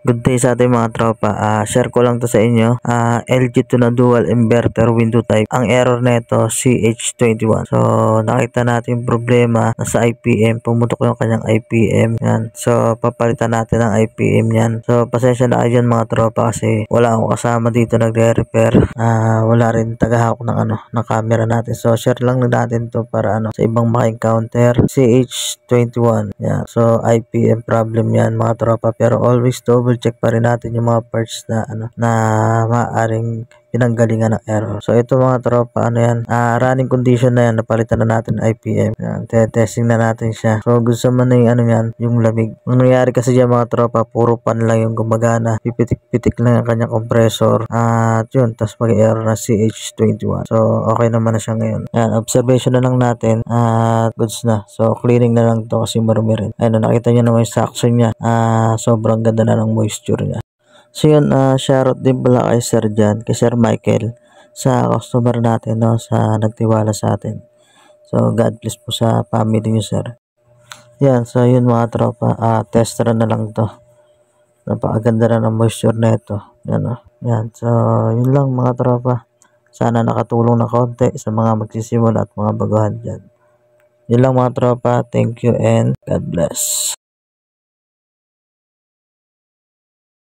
Good day sa ating mga tropa. Share ko lang to sa inyo. LG to na dual inverter window type. Ang error nito CH21. So nakita natin yung problema sa IPM. Pumutok yung kanyang IPM. Yan. So papalitan natin ang IPM yan. So pasensya na kayo mga tropa kasi wala akong kasama dito nagre-repair. Wala rin tagahawak ng camera natin. So share lang natin to para sa ibang maka-encounter. CH21. Yan. So IPM problem yan mga tropa. Pero always double check pa rin natin yung mga parts na na maaring pinanggalingan ng error. So ito mga tropa, running condition na yan, napalitan na natin IPM. Yan, testing na natin siya. So gusto man na yung yung lamig. Ang nangyari kasi dyan mga tropa, puro pan lang yung gumagana. Pipitik-pitik lang ang kanyang compressor. At yun, tapos mag-error na CH21. So okay naman na siya ngayon. Yan, observation na lang natin at goods na. So cleaning na lang to kasi marumi rin. Ayun, nakita nyo naman yung suction niya. Sobrang ganda na ng moisture niya. So yun, shoutout din pala kay Sir Jan, kay Sir Michael, sa customer natin, sa nagtiwala sa atin. So God bless po sa family niyo, sir. Yan, so yun mga tropa, test run na lang to. Napakaganda na ng moisture na ito. Yan, so yun lang mga tropa. Sana nakatulong na konti sa mga magsisimula at mga baguhan dyan. Yun lang mga tropa, thank you and God bless.